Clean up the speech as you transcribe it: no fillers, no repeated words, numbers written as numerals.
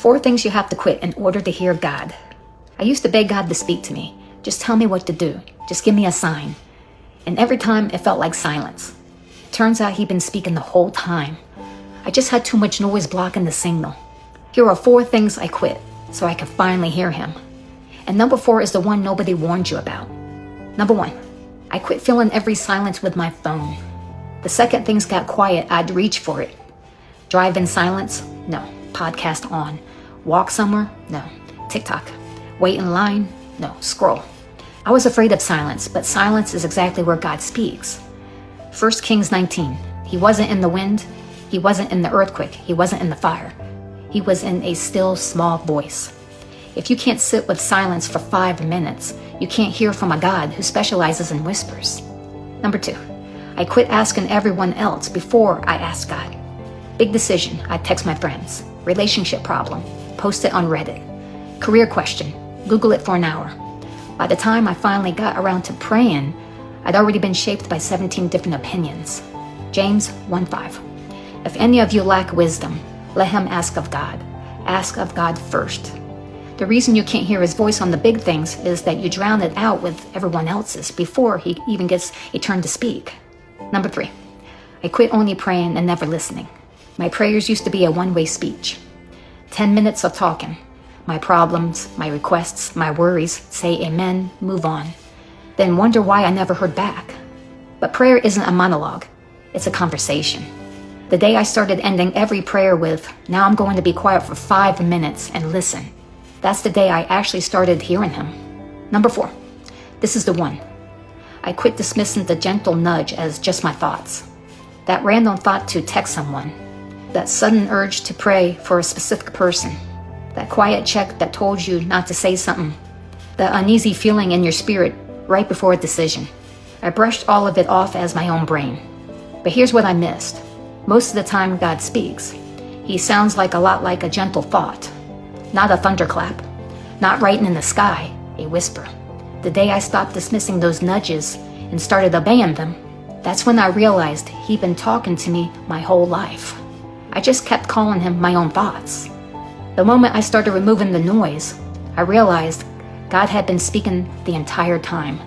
4 things you have to quit in order to hear God. I used to beg God to speak to me. Just tell me what to do. Just give me a sign. And every time it felt like silence. Turns out he'd been speaking the whole time. I just had too much noise blocking the signal. Here are 4 things I quit so I could finally hear him. And number 4 is the one nobody warned you about. Number 1, I quit filling every silence with my phone. The second things got quiet, I'd reach for it. Drive in silence? No. Podcast on. Walk somewhere? No. TikTok. Wait in line? No. Scroll. I was afraid of silence, but silence is exactly where God speaks. 1 Kings 19. He wasn't in the wind. He wasn't in the earthquake. He wasn't in the fire. He was in a still, small voice. If you can't sit with silence for 5 minutes, you can't hear from a God who specializes in whispers. Number 2, I quit asking everyone else before I asked God. Big decision, I text my friends. Relationship problem, post it on Reddit. Career question, Google it for an hour. By the time I finally got around to praying, I'd already been shaped by 17 different opinions. James 1:5. If any of you lack wisdom, let him ask of God. Ask of God first. The reason you can't hear his voice on the big things is that you drown it out with everyone else's before he even gets a turn to speak. Number 3, I quit only praying and never listening. My prayers used to be a one-way speech. 10 minutes of talking. My problems, my requests, my worries, say amen, move on. Then wonder why I never heard back. But prayer isn't a monologue. It's a conversation. The day I started ending every prayer with, now I'm going to be quiet for 5 minutes and listen. That's the day I actually started hearing him. Number 4, this is the one. I quit dismissing the gentle nudge as just my thoughts. That random thought to text someone. That sudden urge to pray for a specific person. That quiet check that told you not to say something. The uneasy feeling in your spirit right before a decision. I brushed all of it off as my own brain. But here's what I missed. Most of the time God speaks. He sounds a lot like a gentle thought. Not a thunderclap. Not writing in the sky, a whisper. The day I stopped dismissing those nudges and started obeying them, that's when I realized he'd been talking to me my whole life. I just kept calling him my own thoughts. The moment I started removing the noise, I realized God had been speaking the entire time.